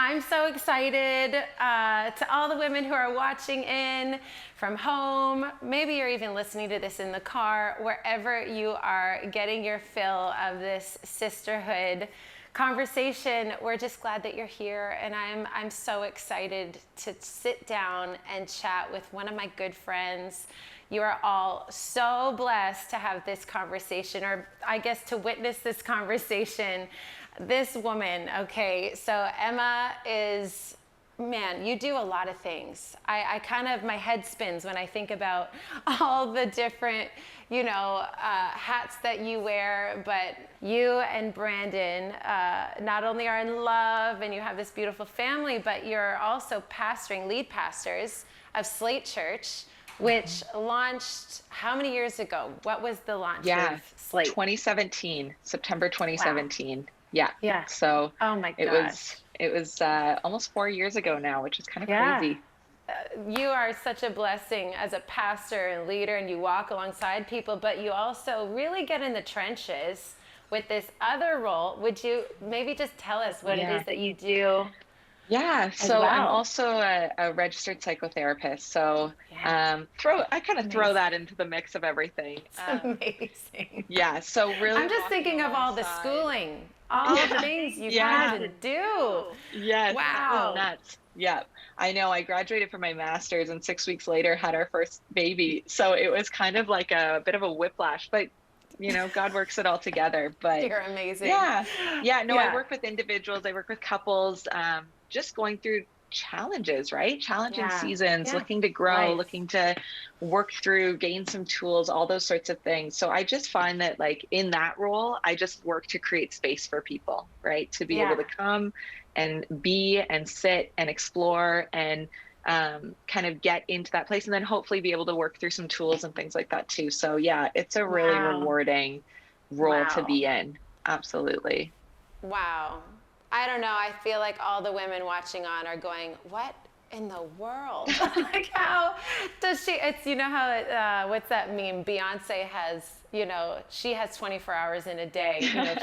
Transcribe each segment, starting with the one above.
I'm so excited to all the women who are watching in from home. Maybe you're even listening to this in the car, wherever you are getting your fill of this sisterhood conversation. We're just glad that you're here, and I'm so excited to sit down and chat with one of my good friends. You are all so blessed to have this conversation, or I guess to witness this conversation. This woman, okay, so Emma is, man, you do a lot of things. I kind of, my head spins when I think about all the different, hats that you wear, but you and Brandon not only are in love and you have this beautiful family, but you're also lead pastors of Slate Church, which launched how many years ago? What was the launch of Slate? 2017, September 2017. Wow. Yeah. So oh my gosh. It was almost 4 years ago now, which is kind of crazy. You are such a blessing as a pastor and leader, and you walk alongside people, but you also really get in the trenches with this other role. Would you maybe just tell us what it is that you do? Yeah, so I'm also a registered psychotherapist. So I kind of throw that into the mix of everything. It's amazing. Yeah, so really I'm just thinking of all the schooling, all the things you've had to do. Yes. Wow. Nuts. Yeah, I know. I graduated from my master's and 6 weeks later had our first baby. So it was kind of like a bit of a whiplash, but God works it all together. But you're amazing. I work with individuals, I work with couples, just going through challenges, right? Challenging seasons, looking to grow, looking to work through, gain some tools, all those sorts of things. So I just find that in that role, I just work to create space for people, right? To be able to come and be and sit and explore and kind of get into that place, and then hopefully be able to work through some tools and things like that too. So it's a really rewarding role to be in. Absolutely. Wow. I don't know. I feel like all the women watching on are going, what in the world? Like, how does she, it's, how, what's that meme? Beyonce has, she has 24 hours in a day.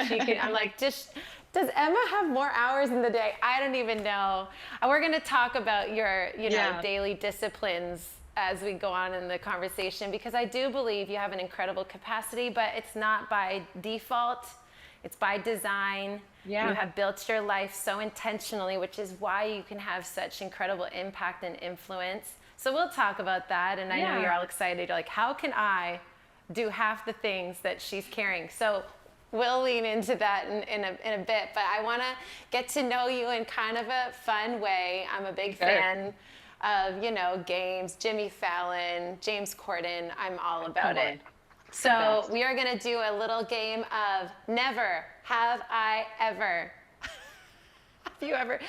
She can, I'm like, does Emma have more hours in the day? I don't even know. We're going to talk about your, daily disciplines as we go on in the conversation, because I do believe you have an incredible capacity, but it's not by default. It's by design. Yeah. You have built your life so intentionally, which is why you can have such incredible impact and influence. So we'll talk about that. And I know you're all excited. You're like, how can I do half the things that she's carrying? So we'll lean into that in a bit. But I want to get to know you in kind of a fun way. I'm a big fan of, games, Jimmy Fallon, James Corden. I'm all about it. So we are going to do a little game of Never Have I Ever. Have you ever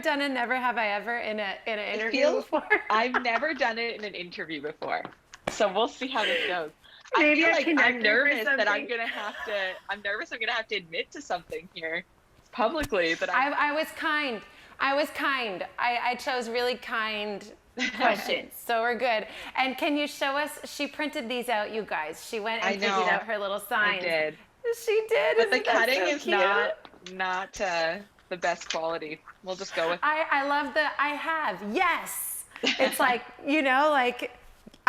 done a Never Have I Ever in an interview before? I've never done it in an interview before. So we'll see how this goes. Maybe I'm nervous that I'm going to have to admit to something here publicly. But I was kind. I chose really kind questions, so we're good. And can you show us? She printed these out, you guys. She went and figured out her little signs. I did. She did. But the cutting is not the best quality. We'll just go with. I love I have. Yes. It's like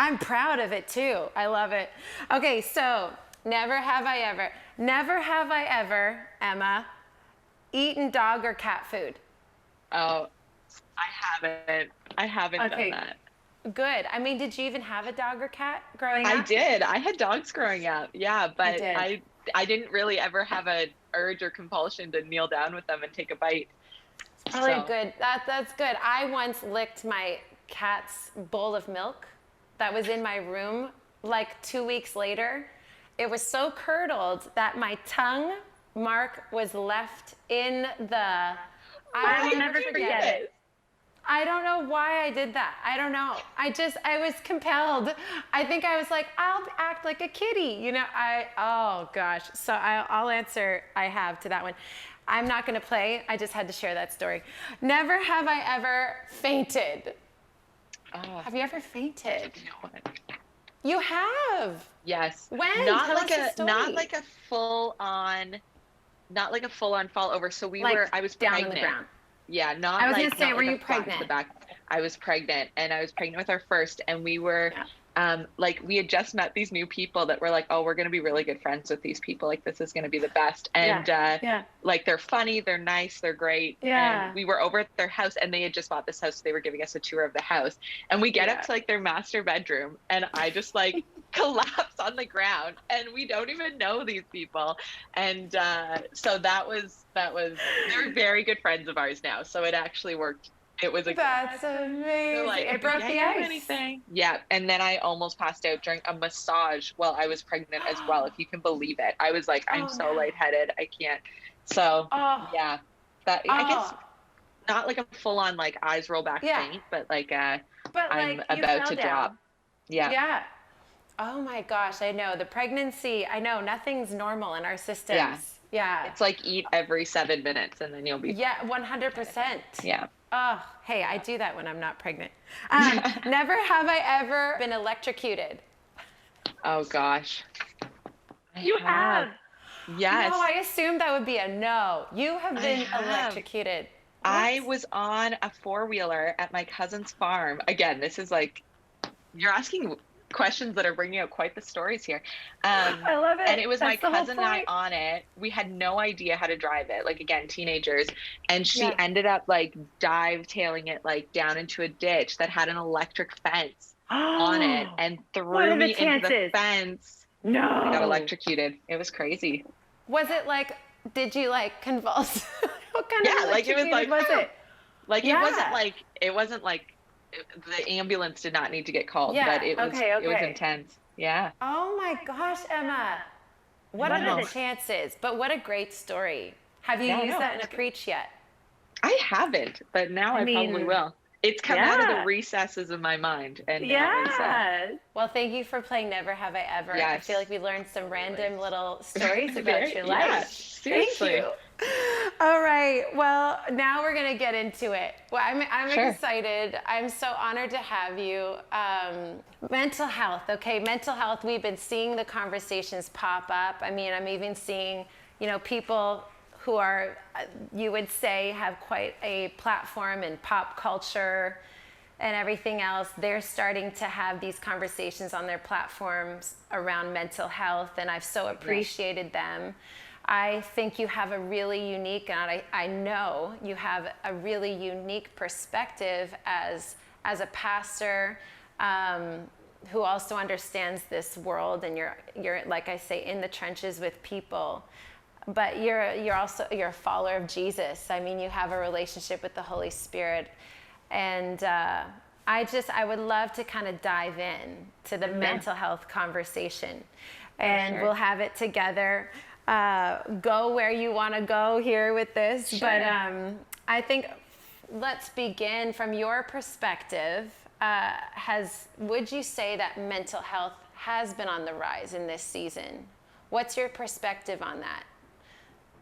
I'm proud of it too. I love it. Okay, so never have I ever, Emma, eaten dog or cat food? Oh, I haven't done that. Good. I mean, did you even have a dog or cat growing up? I did. I had dogs growing up. Yeah, but I didn't really ever have an urge or compulsion to kneel down with them and take a bite. Probably good. That's good. I once licked my cat's bowl of milk that was in my room 2 weeks later. It was so curdled that my tongue mark was left in the... I will never forget it. I don't know why I did that. I don't know. I was compelled. I think I was like, I'll act like a kitty. Oh gosh. So I'll answer I have to that one. I'm not going to play. I just had to share that story. Never have I ever fainted. Have you ever fainted? No. You have? Yes. When? Not Tell us the story. Not like a full on fall over. So I was down pregnant. On the ground. Yeah, not I was like gonna say, not were like you a flat to the pregnant? back. I was pregnant, and I was pregnant with our first, and we were Yeah. like we had just met these new people that were like, oh, we're gonna be really good friends with these people. Like this is gonna be the best. Yeah. And Yeah. like they're funny, they're nice, they're great. And Yeah. we were over at their house, and they had just bought this house, so they were giving us a tour of the house. And we get up Yeah. to like their master bedroom, and I just like collapse on the ground, and we don't even know these people. And so they're very good friends of ours now, so it actually worked. It was a That's they're amazing. like, It if we broke get the you ice. anything. Yeah. And then I almost passed out during a massage while I was pregnant as well, if you can believe it. I was like, I'm Oh so no. lightheaded, I can't. So Oh. yeah, that I guess Oh. not like a full on like eyes roll back Yeah. faint, but like But I'm like you about fell to drop. down. Yeah. Yeah. Oh my gosh, I know. The pregnancy, I know nothing's normal in our Yeah. systems. Yeah. It's like eat every 7 minutes and then you'll be Yeah, 100%. yeah. Oh, hey, I do that when I'm not pregnant. Never have I ever been electrocuted. Oh gosh. You have. Yes. No, I assumed that would be a no. You have been electrocuted. What? I was on a four-wheeler at my cousin's farm. Again, this is like, you're asking questions that are bringing out quite the stories here. I love it. And it was That's my the whole cousin and I point. on it. We had no idea how to drive it. Like, again, teenagers. And she Yeah. ended up like dive-tailing it like down into a ditch that had an electric fence on it and What threw are the me into the chances? fence. No. I got electrocuted. It was crazy. Was it like, did you like convulse? What kind of Yeah, like it was electrocuted like, was it? like Yeah. it wasn't like the ambulance did not need to get called, Yeah, but it was intense. Yeah. Oh my gosh, Emma. What I are know. the chances? But what a great story. Have you Yeah, I used know. that in a preach yet? I haven't, but now I probably mean, will. It's come out of the yeah. recesses of my mind, and now it's, Well, thank you for playing Never Have I Ever. I Yes. feel like we learned some random little stories about Very- your yeah, life. seriously. Thank you. All right. Well, now we're going to get into it. Well, I'm Sure. excited. I'm so honored to have you. Mental health. Okay, mental health. We've been seeing the conversations pop up. I mean, I'm even seeing, people who are, you would say, have quite a platform in pop culture and everything else. They're starting to have these conversations on their platforms around mental health, and I've so appreciated them. I think you have a really unique, and I know you have a really unique perspective as a pastor who also understands this world, and you're like I say, in the trenches with people. But you're a follower of Jesus. I mean, you have a relationship with the Holy Spirit, and I would love to kind of dive in to the mental health conversation, and we'll have it together. Go where you want to go here with this, Sure. but I think let's begin from your perspective. Would you say that mental health has been on the rise in this season? What's your perspective on that?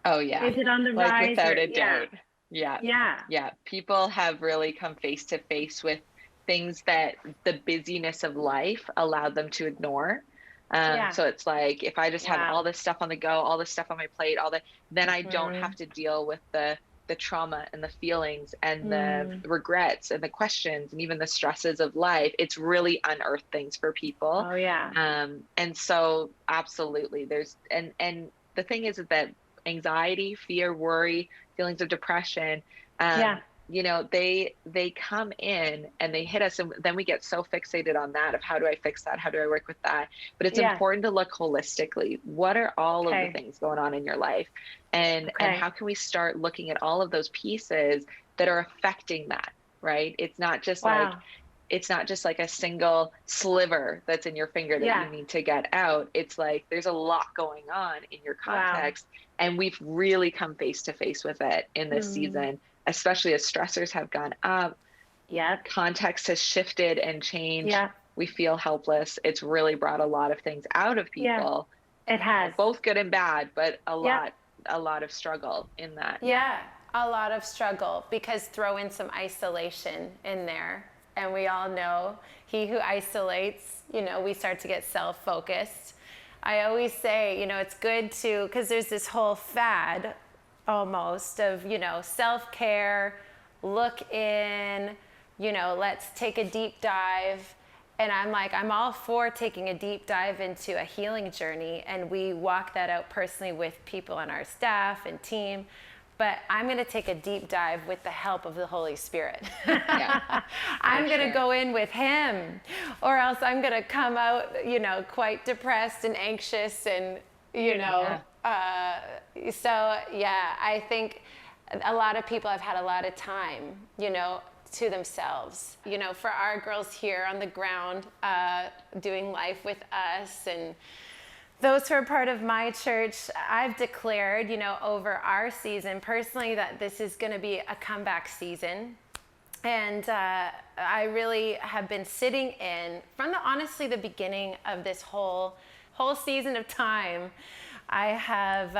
Oh yeah. Is it on the rise? Like without or, a doubt. Yeah. Yeah. Yeah. People have really come face to face with things that the busyness of life allowed them to ignore. So it's like, if I just have all this stuff on the go, all this stuff on my plate, then I don't have to deal with the trauma and the feelings and the regrets and the questions and even the stresses of life. It's really unearthed things for people. Oh yeah. And so absolutely and the thing is that anxiety, fear, worry, feelings of depression, they come in and they hit us, and then we get so fixated on that of how do I fix that? How do I work with that? But it's important to look holistically. What are all of the things going on in your life? And how can we start looking at all of those pieces that are affecting that, right? It's not just like a single sliver that's in your finger that you need to get out. It's like there's a lot going on in your context, and we've really come face to face with it in this season, especially as stressors have gone up. Context has shifted and changed. We feel helpless. It's really brought a lot of things out of people. It has. Both good and bad, but a lot of struggle in that. Yeah, a lot of struggle, because throw in some isolation in there. And we all know he who isolates, we start to get self-focused. I always say, it's good to, because there's this whole fad almost of, self-care, look in, let's take a deep dive. And I'm like, I'm all for taking a deep dive into a healing journey. And we walk that out personally with people on our staff and team. But I'm going to take a deep dive with the help of the Holy Spirit. I'm going to go in with him, or else I'm going to come out, quite depressed and anxious and, I think a lot of people have had a lot of time, to themselves, for our girls here on the ground, doing life with us, and those who are part of myChurch. I've declared, over our season personally, that this is going to be a comeback season. And I really have been sitting in from honestly the beginning of this whole season of time. I have,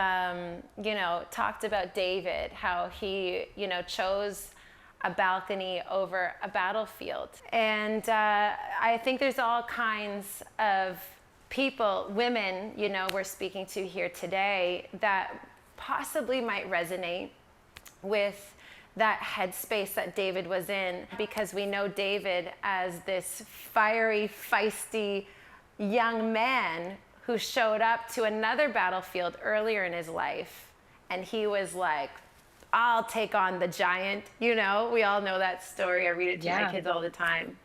talked about David, how he, chose a balcony over a battlefield. And I think there's all kinds of people, women, we're speaking to here today, that possibly might resonate with that headspace that David was in, because we know David as this fiery, feisty young man who showed up to another battlefield earlier in his life, and he was like, I'll take on the giant. We all know that story. I read it to my kids all the time.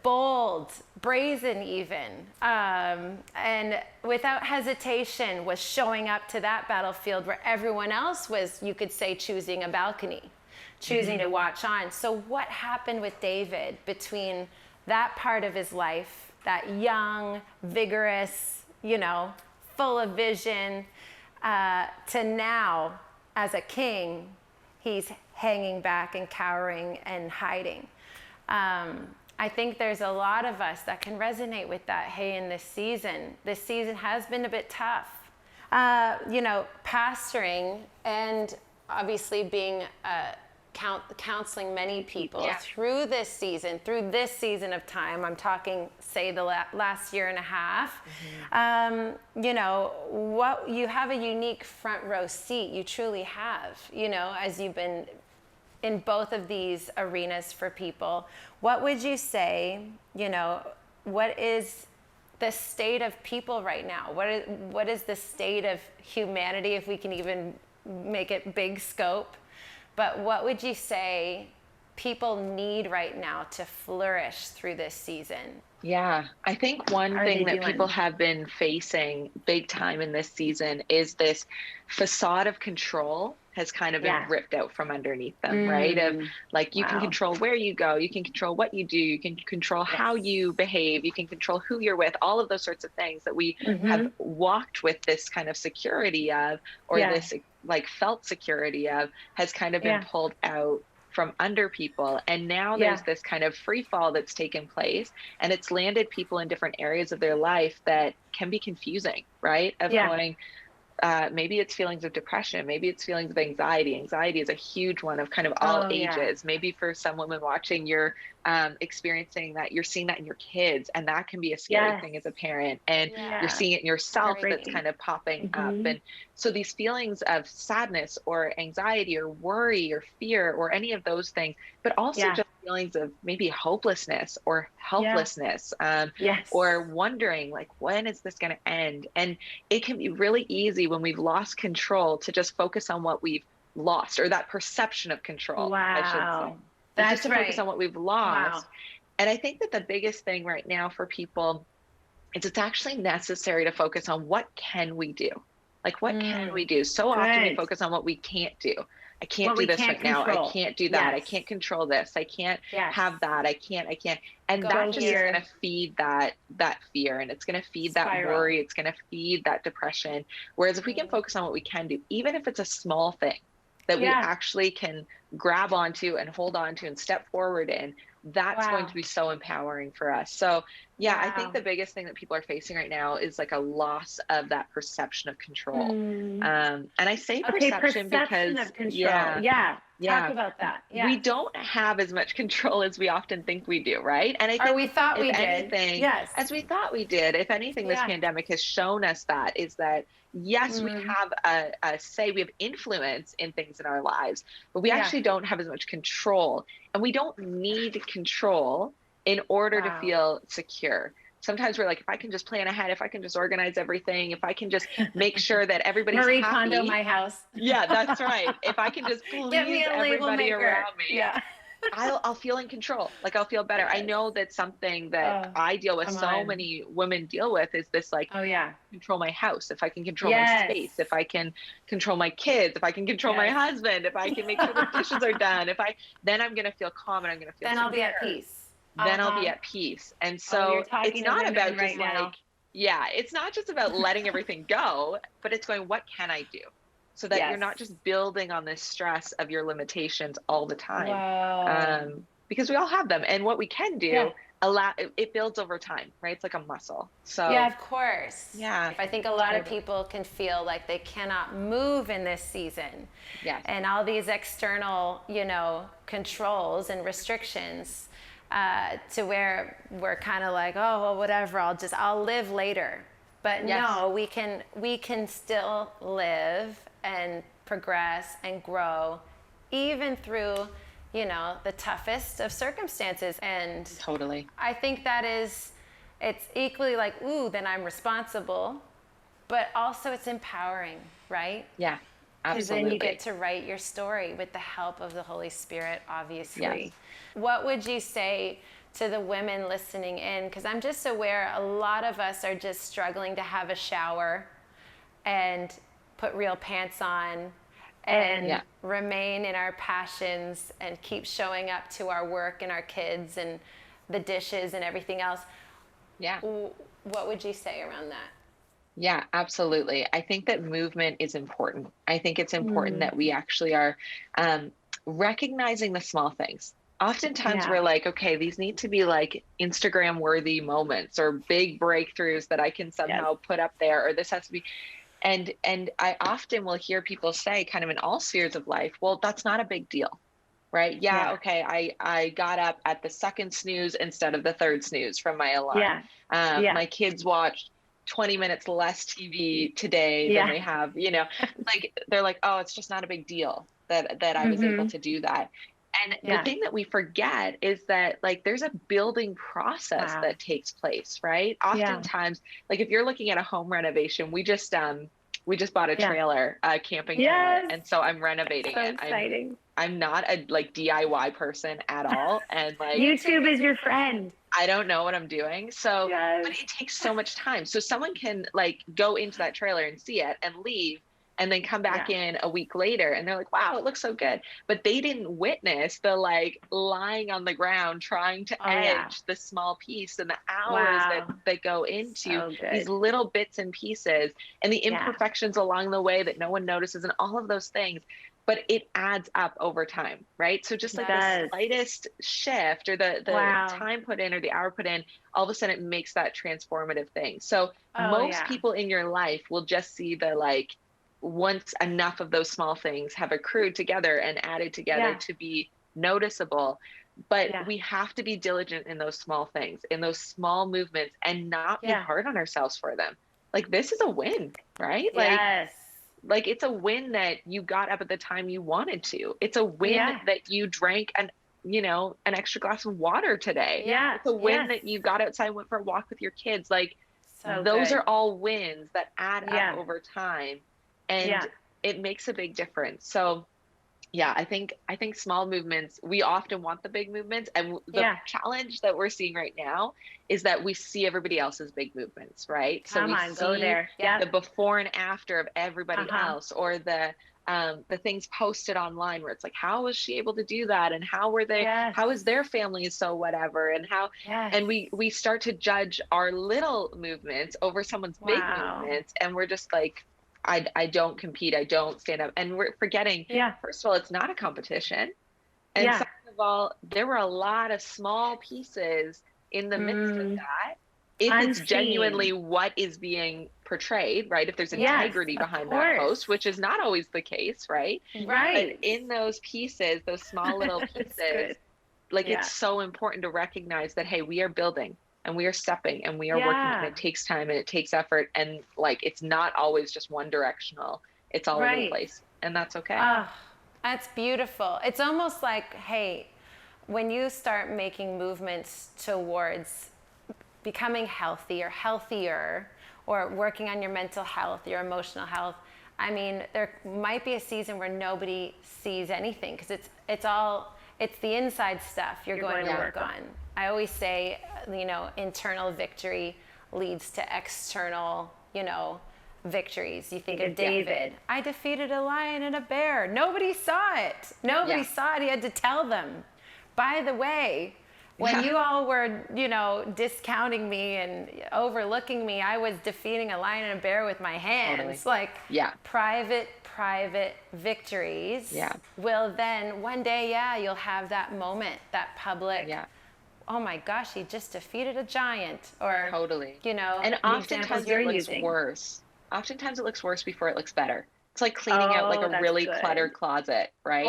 Bold, brazen even, and without hesitation was showing up to that battlefield where everyone else was, you could say, choosing a balcony, choosing to watch on. So what happened with David between that part of his life, that young, vigorous, full of vision, to now, as a king, he's hanging back and cowering and hiding. I think there's a lot of us that can resonate with that. Hey, in this season has been a bit tough. Pastoring and obviously being counseling many people through this season of time. I'm talking, say, the last year and a half. What you have a unique front row seat. You truly have, as you've been in both of these arenas for people. What would you say, what is the state of people right now? What is the state of humanity, if we can even make it big scope? But what would you say people need right now to flourish through this season? Yeah, I think one thing that people have been facing big time in this season is this facade of control has kind of been ripped out from underneath them, right? Of like, you can control where you go, you can control what you do, you can control how you behave, you can control who you're with, all of those sorts of things that we have walked with this kind of security of, or this like felt security of, has kind of been pulled out from under people. And now there's this kind of free fall that's taken place, and it's landed people in different areas of their life that can be confusing, right? Of going, maybe it's feelings of depression, maybe it's feelings of anxiety. Anxiety is a huge one of kind of all ages. Maybe for some women watching, you're experiencing that, you're seeing that in your kids, and that can be a scary thing as a parent, and you're seeing it in yourself that's kind of popping up. And so these feelings of sadness or anxiety or worry or fear or any of those things, but also just feelings of maybe hopelessness or helplessness, or wondering, like, when is this going to end? And it can be really easy when we've lost control to just focus on what we've lost, or that perception of control, I should say. That's just to focus on what we've lost. And I think that the biggest thing right now for people is it's actually necessary to focus on what can we do? Like, what can we do? So often we focus on what we can't do. I can't do this right now. I can't do that. I can't control this. I can't have that. I can't. And that just is going to feed that fear, and it's going to feed that worry. It's going to feed that depression. Whereas if we can focus on what we can do, even if it's a small thing that we actually can grab onto and hold on to and step forward in, that's going to be so empowering for us. So I think the biggest thing that people are facing right now is like a loss of that perception of control. And I say perception because of control. Talk about that. Yeah. We don't have as much control as we often think we do, right? And I think we thought we did. Yes. As we thought we did, if anything, this pandemic has shown us that is that, yes, we have a say, we have influence in things in our lives, but we actually don't have as much control, and we don't need control in order to feel secure. Sometimes we're like, if I can just plan ahead, if I can just organize everything, if I can just make sure that everybody's Marie happy. Kondo my house. Yeah, that's right. If I can just please everybody around me, I'll feel in control. Like, I'll feel better. I know that's something that I deal with. So many women deal with is this, like, control my house. If I can control my space, if I can control my kids, if I can control my husband, if I can make sure the dishes are done, then I'm going to feel calm and I'm going to feel Then I'll be at peace. Then I'll be at peace. And so it's not about just it's not just about letting everything go, but it's going, what can I do? So that you're not just building on this stress of your limitations all the time. Because we all have them. And what we can do, it builds over time, right? It's like a muscle. So yeah, of course. Yeah. I think a lot of people can feel like they cannot move in this season. Yes. And all these external, controls and restrictions. To where we're kind of like, oh, well, whatever, I'll live later. But no, we can still live and progress and grow even through, the toughest of circumstances. And totally. I think it's equally like, ooh, then I'm responsible, but also it's empowering, right? Yeah, absolutely. Because then you get to write your story with the help of the Holy Spirit, obviously. Yes. What would you say to the women listening in? Because I'm just aware a lot of us are just struggling to have a shower and put real pants on and remain in our passions and keep showing up to our work and our kids and the dishes and everything else. Yeah. What would you say around that? Yeah, absolutely. I think that movement is important. I think it's important that we actually are recognizing the small things. Oftentimes we're like, okay, these need to be like Instagram worthy moments or big breakthroughs that I can somehow put up there, or this has to be. And I often will hear people say, kind of in all spheres of life, well, that's not a big deal, right? Yeah. Okay. I got up at the second snooze instead of the third snooze from my alarm. My kids watched 20 minutes less TV today than they have, like, they're like, oh, it's just not a big deal that I was able to do that. And the thing that we forget is that, like, there's a building process that takes place, right? Oftentimes, like, if you're looking at a home renovation, we just bought a trailer, a camping trailer, and so I'm renovating it. Exciting. I'm not a DIY person at all, and like YouTube is your friend. I don't know what I'm doing, so but it takes so much time. So someone can like go into that trailer and see it and leave, and then come back in a week later and they're like, wow, it looks so good. But they didn't witness the like lying on the ground trying to edge the small piece and the hours that go into these little bits and pieces and the imperfections along the way that no one notices and all of those things. But it adds up over time, right? So just like the slightest shift or the time put in or the hour put in, all of a sudden it makes that transformative thing. So most people in your life will just see the like, once enough of those small things have accrued together and added together to be noticeable. But we have to be diligent in those small things, in those small movements, and not be hard on ourselves for them. Like, this is a win, right? Like it's a win that you got up at the time you wanted to. It's a win that you drank an extra glass of water today. Yeah. It's a win that you got outside and went for a walk with your kids. Like, those are all wins that add up over time. And it makes a big difference. So I think small movements, we often want the big movements. And the challenge that we're seeing right now is that we see everybody else's big movements, right? So we see the before and after of everybody else, or the things posted online where it's like, how was she able to do that? And how were they, how is their family so whatever? And how, and we start to judge our little movements over someone's big movements. And we're just like, I don't compete. I don't stand up. And we're forgetting, first of all, it's not a competition. And second of all, there were a lot of small pieces in the midst of that. If it's genuinely what is being portrayed, right? If there's integrity behind that post, which is not always the case, right? Right. But in those pieces, those small little pieces, like it's so important to recognize that, hey, we are building and we are stepping and we are working, and it takes time and it takes effort. And like, it's not always just one directional, it's all over the place, and that's okay. Oh, that's beautiful. It's almost like, hey, when you start making movements towards becoming healthy or healthier, or working on your mental health, your emotional health, I mean, there might be a season where nobody sees anything, because it's the inside stuff you're going to work on. I always say, you know, internal victory leads to external, you know, victories. You think of David. I defeated a lion and a bear. Nobody saw it. Nobody saw it. He had to tell them. By the way, when you all were, you know, discounting me and overlooking me, I was defeating a lion and a bear with my hands. Like, private victories will then one day, you'll have that moment, that public, oh my gosh, he just defeated a giant, or you know. And oftentimes it looks worse. Oftentimes it looks worse before it looks better. It's like cleaning out like a really cluttered closet, right?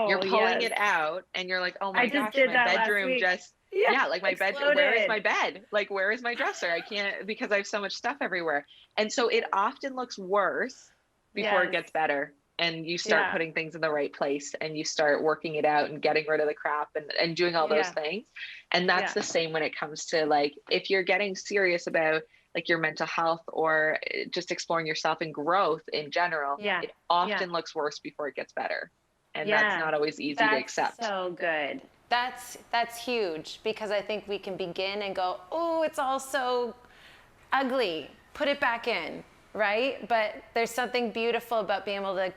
You're pulling it out and you're like, oh my gosh, my bedroom just like my bed, where is my bed? Like, where is my dresser? I can't, because I have so much stuff everywhere. And so it often looks worse before it gets better. And you start putting things in the right place, and you start working it out and getting rid of the crap and doing all those things. And that's the same when it comes to, like, if you're getting serious about like your mental health or just exploring yourself and growth in general, it often looks worse before it gets better. And that's not always easy to accept. So good. That's huge, because I think we can begin and go, oh, it's all so ugly. Put it back in, right? But there's something beautiful about being able to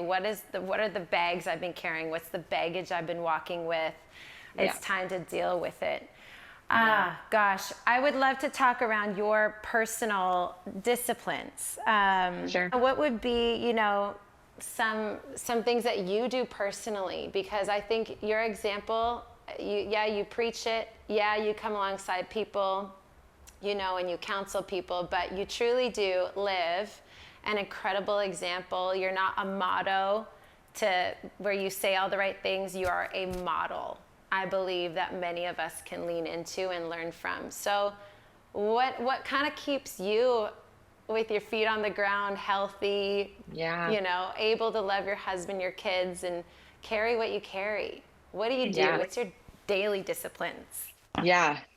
what are the bags I've been carrying? What's the baggage I've been walking with? It's time to deal with it. Gosh, I would love to talk around your personal disciplines. What would be, you know, some things that you do personally? Because I think your example, you preach it. You come alongside people, you know, and you counsel people, but you truly do live an incredible example. You're not a motto to where you say all the right things. You are a model, I believe, that many of us can lean into and learn from. So what kind of keeps you with your feet on the ground, healthy, you know, able to love your husband, your kids, and carry what you carry? What do you do? What's your daily disciplines?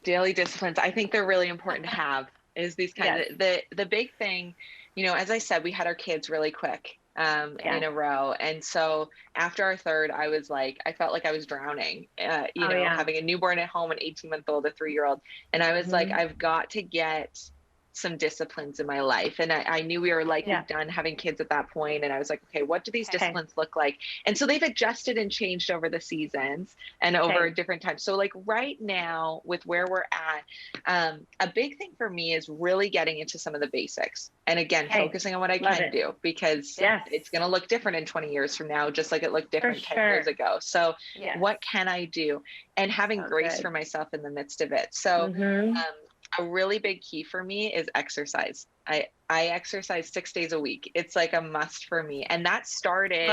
Daily disciplines. I think they're really important to have, is these kind of, the big thing, you know, as I said, we had our kids really quick. In a row. And so after our third, I was like, I felt like I was drowning, you know, having a newborn at home, an 18-month-old, a 3-year-old. And I was like, I've got to get some disciplines in my life. And I knew we were likely done having kids at that point. And I was like, okay, what do these disciplines look like? And so they've adjusted and changed over the seasons and over different times. So like right now with where we're at, a big thing for me is really getting into some of the basics. And again, focusing on what I can do, because it's going to look different in 20 years from now, just like it looked different 10 years ago. So what can I do? And having grace for myself in the midst of it. So, a really big key for me is exercise. I exercise 6 days a week. It's like a must for me. And that started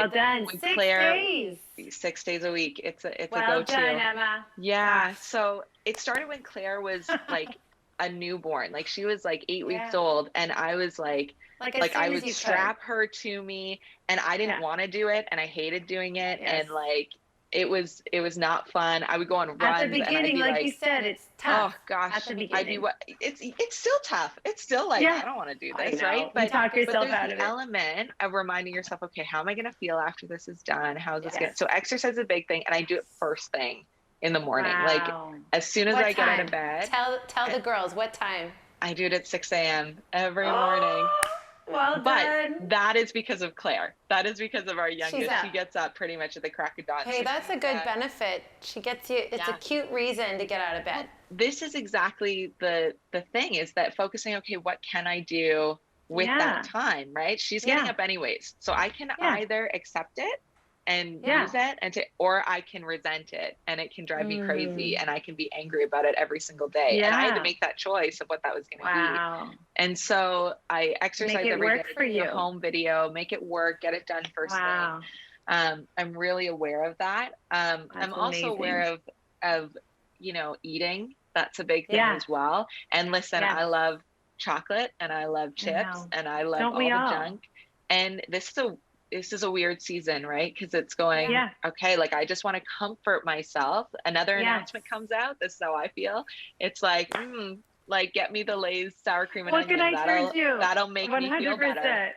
when Claire, 6 days a week. It's a go-to. Well done, Emma. Yeah. So it started when Claire was like a newborn. Like she was like 8 weeks old. And I was like I would strap her to me, and I didn't want to do it. And I hated doing it. And like, it was not fun. I would go on runs. At the beginning, like you said, it's tough. Oh gosh, at the beginning. It's still tough. It's still like, I don't want to do this, right? But talk yourself out of it. Element of reminding yourself, okay, how am I going to feel after this is done? How is this going to? So exercise is a big thing, and I do it first thing in the morning. Like as soon as I get out of bed. Tell the girls what time. I do it at 6 a.m. every morning. Well done. But that is because of Claire. That is because of our youngest. She gets up pretty much at the crack of dawn. Hey, that's a good benefit. She gets you. It's a cute reason to get out of bed. This is exactly the thing, is that focusing, okay, what can I do with that time, right? She's getting up anyways. So I can either accept it and use it, or I can resent it and it can drive me crazy and I can be angry about it every single day. And I had to make that choice of what that was going to be. And so I exercise every day, do a home video, make it work, get it done first thing. I'm really aware of that. I'm also aware of, you know, eating. That's a big thing as well. And listen, I love chocolate and I love chips and I love all the junk. And this is a weird season, right? Because it's going, okay, like I just want to comfort myself. Another announcement comes out. This is how I feel. It's like, like get me the Lay's sour cream and onion. That'll make 100%. Me feel better.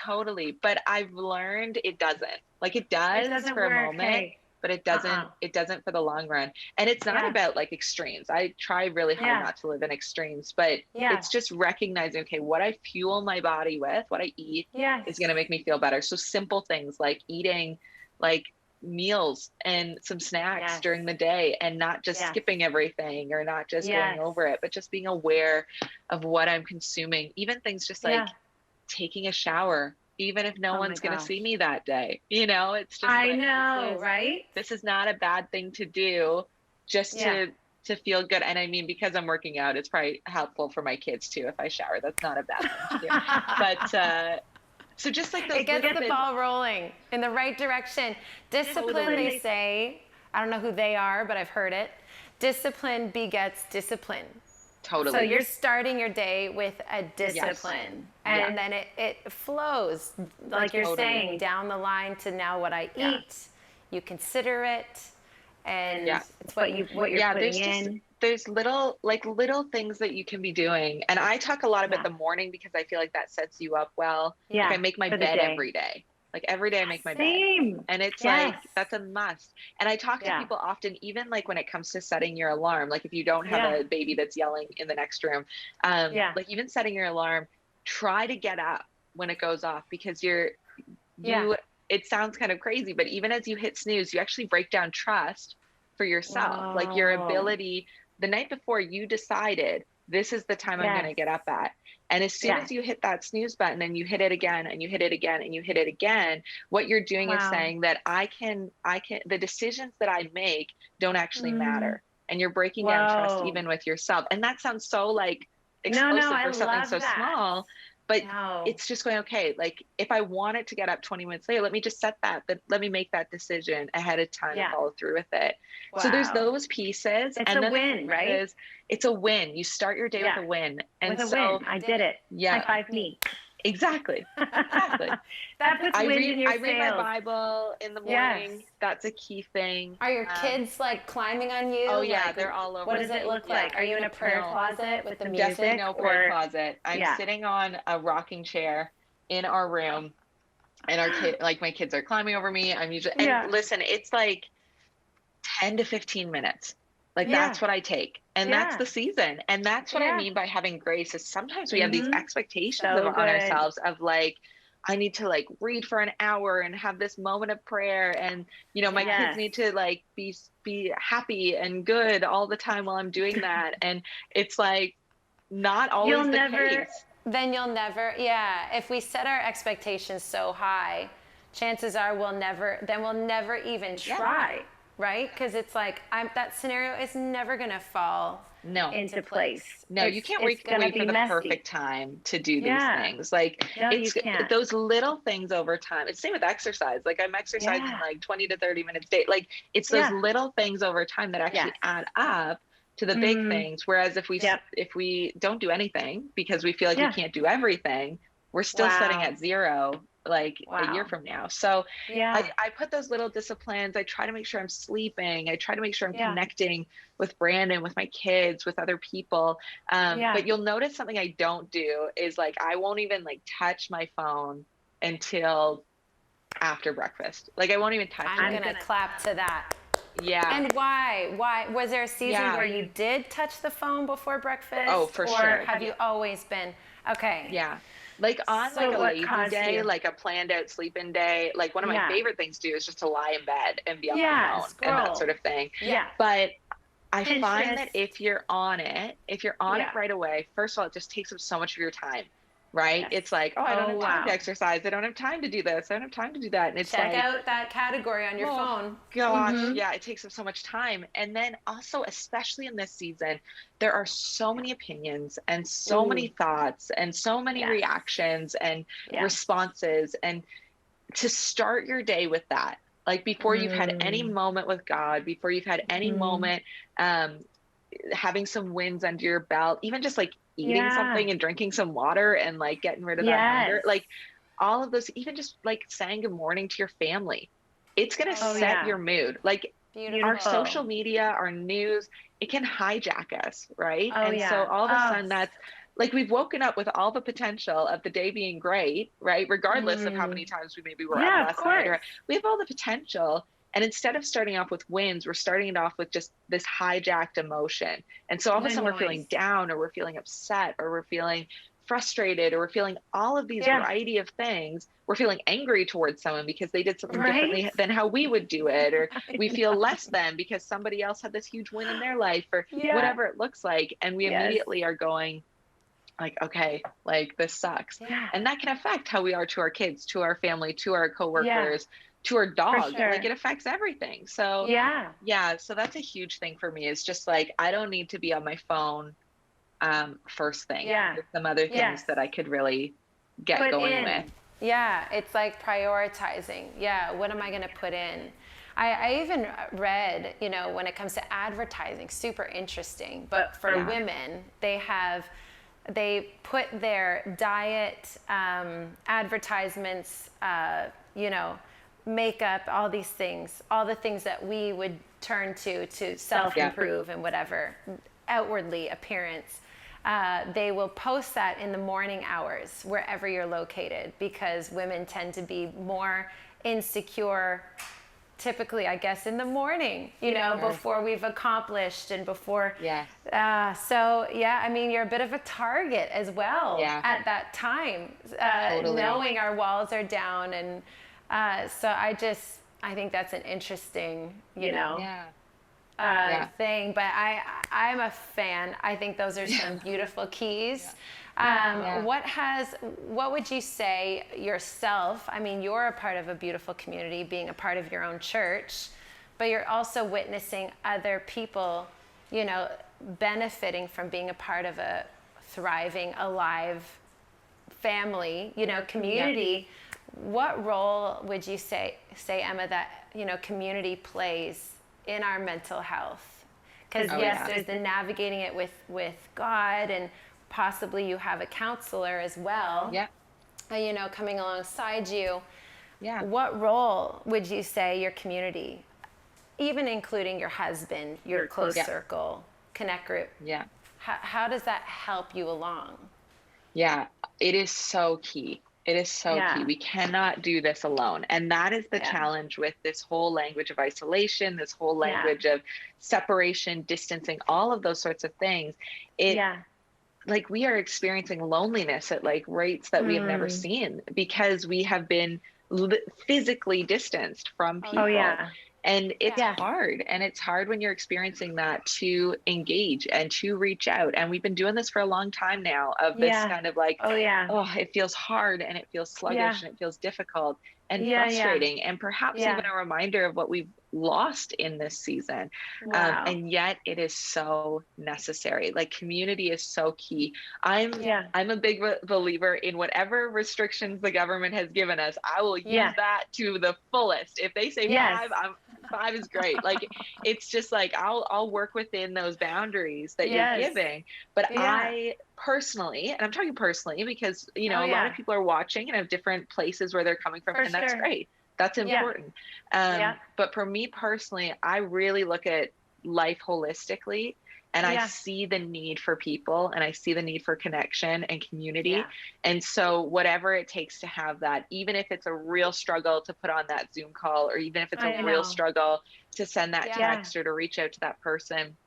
Totally. But I've learned it doesn't. Like it does for a moment, but it doesn't for the long run. And it's not about like extremes. I try really hard not to live in extremes, but it's just recognizing, okay, what I fuel my body with, what I eat is going to make me feel better. So simple things like eating like meals and some snacks during the day and not just skipping everything or not just going over it, but just being aware of what I'm consuming. Even things just like taking a shower, even if no one's going to see me that day, you know, it's just, right? This is not a bad thing to do just to feel good. And I mean, because I'm working out, it's probably helpful for my kids too. If I shower, that's not a bad thing to do. But, so just like those, it gets the ball rolling in the right direction. Discipline, they say, I don't know who they are, but I've heard it. Discipline begets discipline. Totally. So you're starting your day with a discipline and then it flows, like you're saying, down the line to now what I eat, you consider it, and it's what you're putting in. There's little things that you can be doing. And I talk a lot about the morning because I feel like that sets you up well. Yeah. Like I make my bed every day. Like every day I make my bed. And it's like, that's a must. And I talk to people often, even like when it comes to setting your alarm, like if you don't have a baby that's yelling in the next room, like even setting your alarm, try to get up when it goes off, because it sounds kind of crazy, but even as you hit snooze, you actually break down trust for yourself. Like your ability, the night before you decided, this is the time I'm going to get up at. And as soon as you hit that snooze button and you hit it again and you hit it again and you hit it again, what you're doing is saying that the decisions that I make don't actually matter. And you're breaking down trust even with yourself. And that sounds so like explosive for something so small, but it's just going, okay, like if I wanted to get up 20 minutes later, let me just let me make that decision ahead of time and follow through with it. So there's those pieces. It's a win, right? It's a win. You start your day with a win. And with a win. I did it. High five me. Exactly. That puts wind in your sails. I read my Bible in the morning. That's a key thing. Are your kids like climbing on you? Oh yeah, they're all over. What does it look like? Are you in a prayer closet with the music? Definitely no prayer closet. I'm sitting on a rocking chair in our room, and my kids are climbing over me. I'm usually and listen, it's like 10 to 15 minutes. Like that's what I take. And that's the season. And that's what I mean by having grace, is sometimes we have these expectations on ourselves of like, I need to like read for an hour and have this moment of prayer. And, you know, my kids need to like be happy and good all the time while I'm doing that. And it's like not always the case. Then you'll never, if we set our expectations so high, chances are we'll never even try. Right? Because it's like, that scenario is never going to fall into place. No, you can't wait for the perfect time to do these things. Like, you can't. Those little things over time. It's the same with exercise. Like, I'm exercising like 20 to 30 minutes a day. Like, it's those little things over time that actually add up to the big things. Whereas if we don't do anything because we feel like we can't do everything, we're still sitting at zero like a year from now. So I put those little disciplines. I try to make sure I'm sleeping. I try to make sure I'm connecting with Brandon, with my kids, with other people. But you'll notice something I don't do is like, I won't even like touch my phone until after breakfast. Like I won't even touch it. I'm going to clap to that. Yeah. And why? Was there a season where you did touch the phone before breakfast? Oh, for sure. Or have you always been? Okay. Yeah. Like on like a lazy day, like a planned out sleeping day, like one of my favorite things to do is just to lie in bed and be on my phone and that sort of thing. Yeah. But I find that if you're on it right away, first of all, it just takes up so much of your time. right? It's like, oh, I don't have time to exercise. I don't have time to do this. I don't have time to do that. And it's check out that category on your phone. Gosh, yeah, it takes up so much time. And then also, especially in this season, there are so many opinions and so many thoughts and so many reactions and responses. And to start your day with that, like before you've had any moment with God, before you've had any moment, having some wins under your belt, even just like eating something and drinking some water and like getting rid of that hunger, like all of those, even just like saying good morning to your family, it's going to set your mood. Like our social media, our news, it can hijack us, right? So all of a sudden that's like, we've woken up with all the potential of the day being great, right? Regardless of how many times we maybe were up last night, or we have all the potential. And instead of starting off with wins, we're starting it off with just this hijacked emotion. And so all of a sudden we're feeling down, or we're feeling upset, or we're feeling frustrated, or we're feeling all of these variety of things. We're feeling angry towards someone because they did something differently than how we would do it, or we feel less than because somebody else had this huge win in their life, or whatever it looks like. And we immediately are going like, okay, like this sucks. And that can affect how we are to our kids, to our family, to our coworkers, to our dog. Like it affects everything. So so that's a huge thing for me, is just like, I don't need to be on my phone first thing. There's some other things that I could really get going with. It's like prioritizing. What am I going to put in? I even read, you know, when it comes to advertising, super interesting, but for women, they put their diet advertisements, you know, makeup, all these things, all the things that we would turn to self-improve and whatever, outwardly appearance. They will post that in the morning hours, wherever you're located, because women tend to be more insecure, typically, I guess, in the morning, you know, before we've accomplished and before. I mean, you're a bit of a target as well at that time, knowing our walls are down. And so I think that's an interesting, you know, thing. But I'm a fan. I think those are some beautiful keys. What would you say yourself? I mean, you're a part of a beautiful community, being a part of your own church, but you're also witnessing other people, you know, benefiting from being a part of a thriving, alive family, you know, community. What role would you say, Emma, that, you know, community plays in our mental health? Because there's the navigating it with God, and possibly you have a counselor as well, you know, coming alongside you. What role would you say your community, even including your husband, your close circle, connect group, how does that help you along? It is so key. It is so key. We cannot do this alone. And that is the challenge with this whole language of isolation, this whole language of separation, distancing, all of those sorts of things. Like, we are experiencing loneliness at like rates that we have never seen, because we have been physically distanced from people. And it's hard. And it's hard when you're experiencing that, to engage and to reach out. And we've been doing this for a long time now, of this kind of like, it feels hard, and it feels sluggish, and it feels difficult and frustrating, and perhaps even a reminder of what we've lost in this season. And yet it is so necessary. Like, community is so key. I'm a big believer in whatever restrictions the government has given us. I will use that to the fullest. If they say 5 is great. Like, it's just like, I'll work within those boundaries that you're giving. But I personally, and I'm talking personally because, you know, a lot of people are watching and have different places where they're coming from, and that's great. That's important. But for me personally, I really look at life holistically, and I see the need for people, and I see the need for connection and community. And so whatever it takes to have that, even if it's a real struggle to put on that Zoom call, or even if it's a real struggle to send that text or to reach out to that person,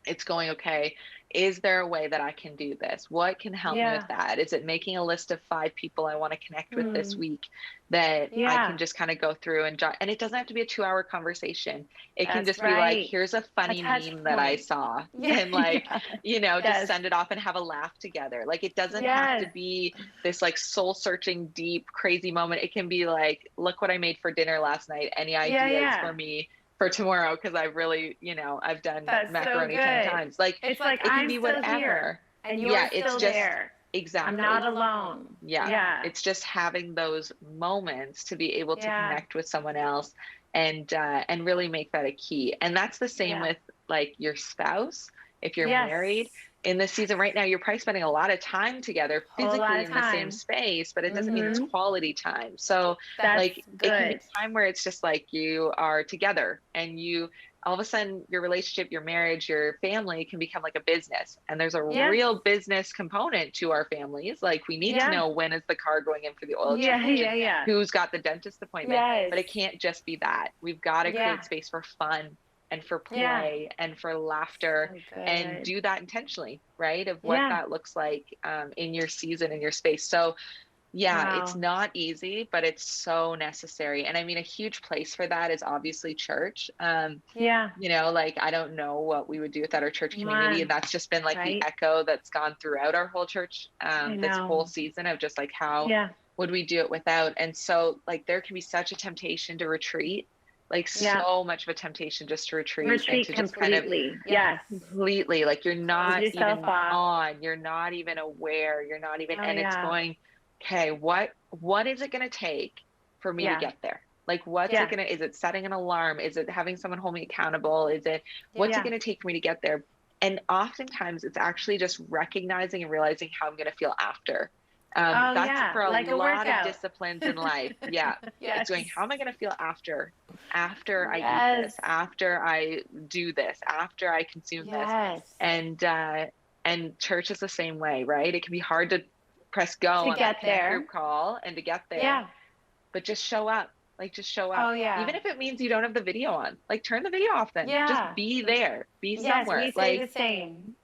it's going, okay, is there a way that I can do this? What can help me with that? Is it making a list of 5 people I want to connect with this week that I can just kind of go through and it doesn't have to be a 2-hour conversation. It can just be like, here's a funny meme that I saw and like, just send it off and have a laugh together. Like, it doesn't have to be this like soul searching, deep, crazy moment. It can be like, look what I made for dinner last night. Any ideas for me for tomorrow? Cause I really, I've done macaroni 10 times. Like, it's like, it can I'm be still whatever. Here, and you're still there. Exactly. I'm not alone. Yeah. It's just having those moments to be able to connect with someone else and really make that a key. And that's the same with like your spouse. If you're married in this season right now, you're probably spending a lot of time together physically in the same space, but it doesn't mean it's quality time. So it can be time where it's just like you are together and all of a sudden your relationship, your marriage, your family can become like a business. And there's a real business component to our families. Like, we need to know, when is the car going in for the oil change? Who's got the dentist appointment? But it can't just be that. We've got to create space for fun and for play and for laughter, and do that intentionally, right? Of what that looks like in your season, in your space. So it's not easy, but it's so necessary. And I mean, a huge place for that is obviously church. Like, I don't know what we would do without our church community. And that's just been like the echo that's gone throughout our whole church this whole season of just like, how would we do it without? And so like, there can be such a temptation to retreat, like so much of a temptation just to retreat and to just completely. Completely. Like, you're not even on, you're not even aware, you're not even, and it's going, okay, what is it going to take for me to get there? Like, what's it going to, is it setting an alarm? Is it having someone hold me accountable? Is it, what's it going to take for me to get there? And oftentimes it's actually just recognizing and realizing how I'm going to feel after. That's for a lot of disciplines in life. It's going, how am I going to feel after I eat this, after I do this, after I consume this? And church is the same way, right? It can be hard to press go on that group call and to get there, but just show up. Like, just show up. Even if it means you don't have the video on, like, turn the video off then. Just be there. Be somewhere. We say the same.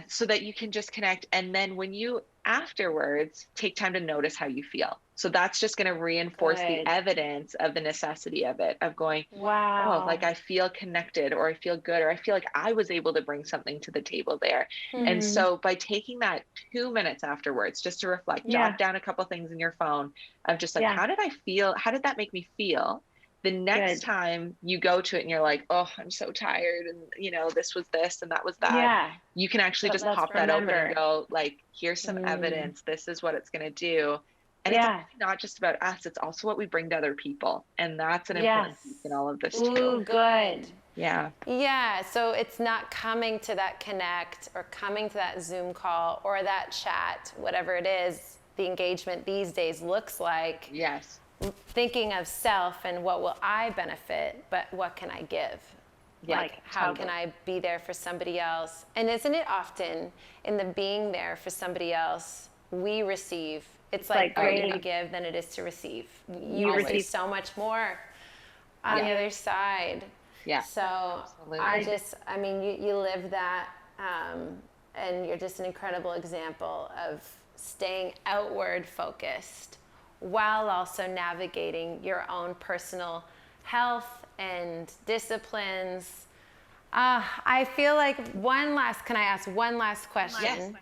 So that you can just connect. And then when you afterwards take time to notice how you feel. So that's just going to reinforce the evidence of the necessity of it, of going, oh, like, I feel connected, or I feel good, or I feel like I was able to bring something to the table there. And so by taking that 2 minutes afterwards, just to reflect, jot down a couple things in your phone of just like, how did I feel? How did that make me feel? The next time you go to it and you're like, oh, I'm so tired, and this was this and that was that, you can actually just pop that open and go, like, here's some evidence. This is what it's going to do. And it's not just about us, it's also what we bring to other people. And that's an important piece in all of this too. Ooh, good. Yeah, so it's not coming to that connect or coming to that Zoom call or that chat, whatever it is, the engagement these days looks like. Thinking of self and what will I benefit, but what can I give? Like, how can I be there for somebody else? And isn't it often in the being there for somebody else, we receive? It's like greater to give than it is to receive. You receive so much more on the other side. So I mean, you live that, and you're just an incredible example of staying outward focused while also navigating your own personal health and disciplines. I feel like can I ask one last question? Yes,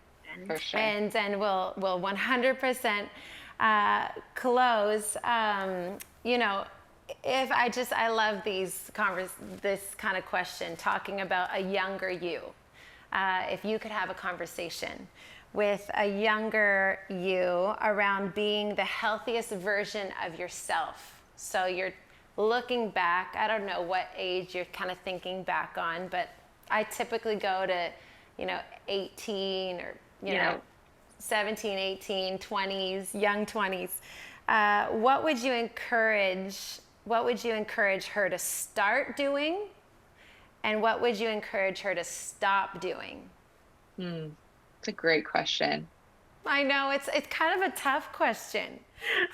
for sure. And then we'll 100% close. I love this kind of question, talking about a younger you. If you could have a conversation with a younger you around being the healthiest version of yourself. So you're looking back, I don't know what age you're kind of thinking back on, but I typically go to, 18 or, 17, 18, 20s, young 20s. What would you encourage her to start doing? And what would you encourage her to stop doing? It's a great question. I know, it's kind of a tough question.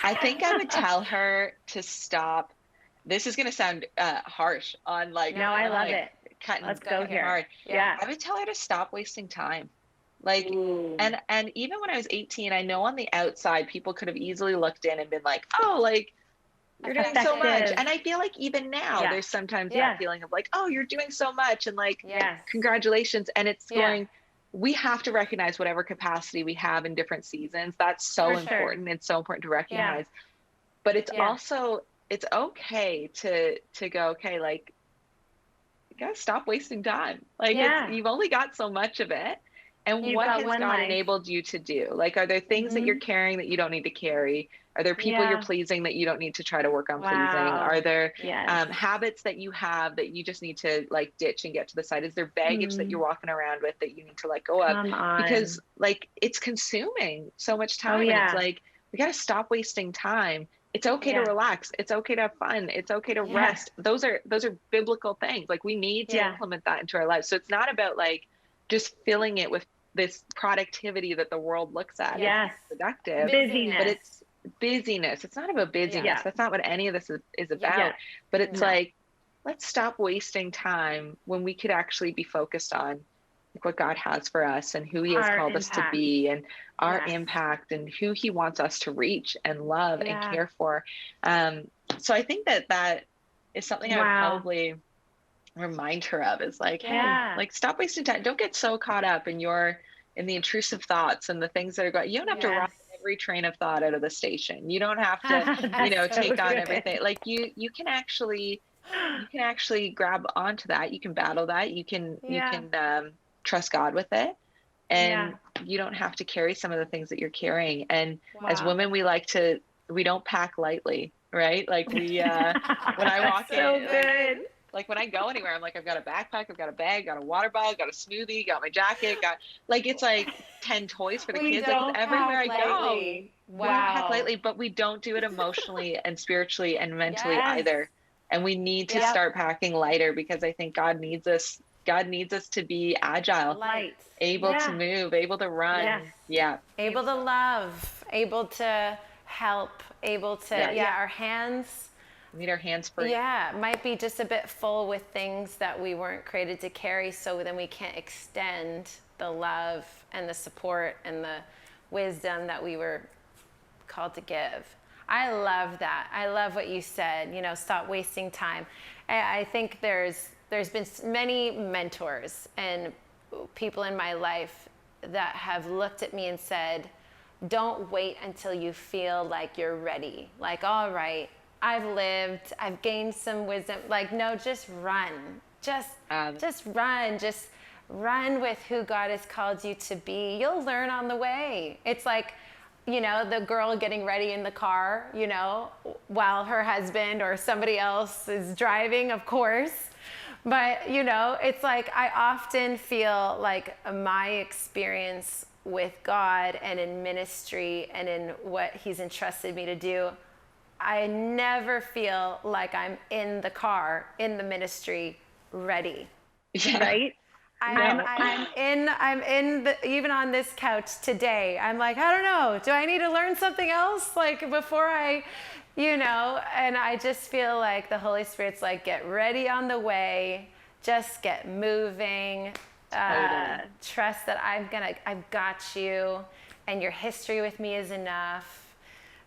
I think I would tell her to stop. This is going to sound harsh on like. No, I love it. cutting go here. hard. Yeah. I would tell her to stop wasting time. Like, and even when I was 18, I know on the outside, people could have easily looked in and been like, oh, like, you're doing so much. And I feel like even now, there's sometimes that feeling of like, oh, you're doing so much. And like, congratulations. And it's going, we have to recognize whatever capacity we have in different seasons. That's so important. It's so important to recognize. But it's also, it's okay to go, okay, like, you gotta stop wasting time. Like, you've only got so much of it. And what has God enabled you to do? Like, are there things that you're carrying that you don't need to carry? Are there people you're pleasing that you don't need to try to work on pleasing? Are there habits that you have that you just need to like ditch and get to the side? Is there baggage that you're walking around with that you need to let go of? Because like, it's consuming so much time. And it's like, we got to stop wasting time. It's okay to relax. It's okay to have fun. It's okay to rest. Those are biblical things. Like, we need to implement that into our lives. So it's not about like just filling it with this productivity that the world looks at as productive. Busyness. But it's busyness. It's not about busyness. That's not what any of this is about. But it's like, let's stop wasting time when we could actually be focused on like what God has for us and who he has called us to be, and our impact, and who he wants us to reach and love and care for. So I think that is something I would probably remind her of, is like, hey, like, stop wasting time. Don't get so caught up in the intrusive thoughts and the things that are going. You don't have to run every train of thought out of the station. You don't have to, take on everything. Like, you can actually grab onto that. You can battle that. You can trust God with it. And you don't have to carry some of the things that you're carrying. And as women, we don't pack lightly, right? Like, when I walk in, like when I go anywhere, I'm like, I've got a backpack, I've got a bag, got a water bottle, got a smoothie, got my jacket, it's like 10 toys for the kids. Like, everywhere I go, we don't pack lightly, but we don't do it emotionally and spiritually and mentally either. And we need to start packing lighter, because I think God needs us to be agile, able to move, able to run, able to love, able to help, able to, our hands. We need our hands free. Might be just a bit full with things that we weren't created to carry, so then we can't extend the love and the support and the wisdom that we were called to give. I love that. I love what you said, stop wasting time. I think there's been many mentors and people in my life that have looked at me and said, don't wait until you feel like you're ready. Like, all right, I've lived, I've gained some wisdom. Like, no, just run. Just run. Just run with who God has called you to be. You'll learn on the way. It's like, the girl getting ready in the car, while her husband or somebody else is driving, of course. But, it's like, I often feel like my experience with God and in ministry and in what he's entrusted me to do, I never feel like I'm in the car, in the ministry, ready. Right? I'm in even on this couch today. I'm like, I don't know. Do I need to learn something else? Like, before I, and I just feel like the Holy Spirit's like, get ready on the way. Just get moving. Trust that I've got you, and your history with me is enough.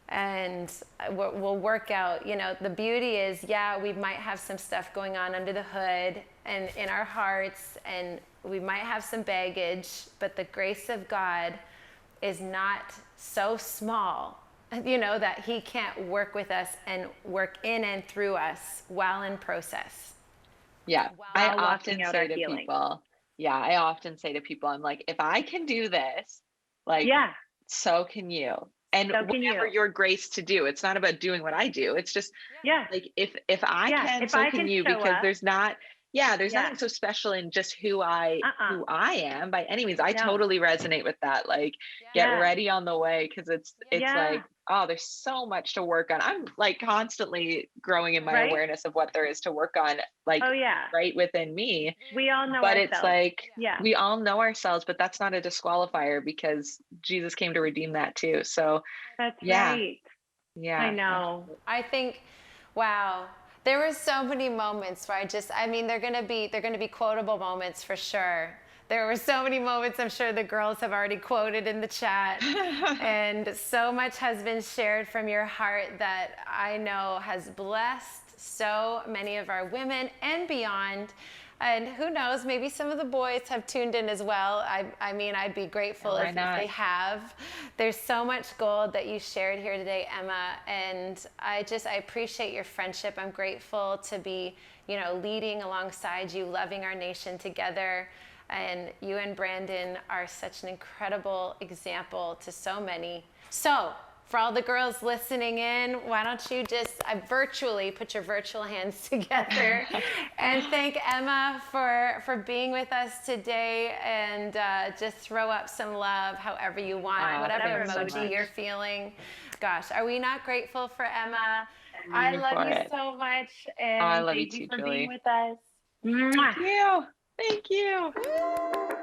And we'll work out, the beauty is, we might have some stuff going on under the hood and in our hearts, and we might have some baggage, but the grace of God is not so small, that he can't work with us and work in and through us while in process. I often say to people, I'm like, if I can do this, like, so can you. And whatever your grace to do, it's not about doing what I do. It's just like, if I can, so can you, because there's nothing so special in just who I am by any means. I totally resonate with that. Like, get ready on the way, because it's like, oh, there's so much to work on. I'm like constantly growing in my awareness of what there is to work on, like, right within me. We all know but ourselves. It's like, we all know ourselves, but that's not a disqualifier, because Jesus came to redeem that too. So that's right. Yeah. I know. I think, wow, There were so many moments where they're going to be quotable moments for sure. There were so many moments I'm sure the girls have already quoted in the chat. And so much has been shared from your heart that I know has blessed so many of our women and beyond. And who knows, maybe some of the boys have tuned in as well. I mean, I'd be grateful if they have. There's so much gold that you shared here today, Emma. And I appreciate your friendship. I'm grateful to be, leading alongside you, loving our nation together. And you and Brandon are such an incredible example to so many. So, for all the girls listening in, why don't you just virtually put your virtual hands together and thank Emma for being with us today, and just throw up some love however you want, whatever emoji you're feeling. Gosh, are we not grateful for Emma? I love you so much, and I love thank you you too, for Julie. being with us. Thank you. Thank you.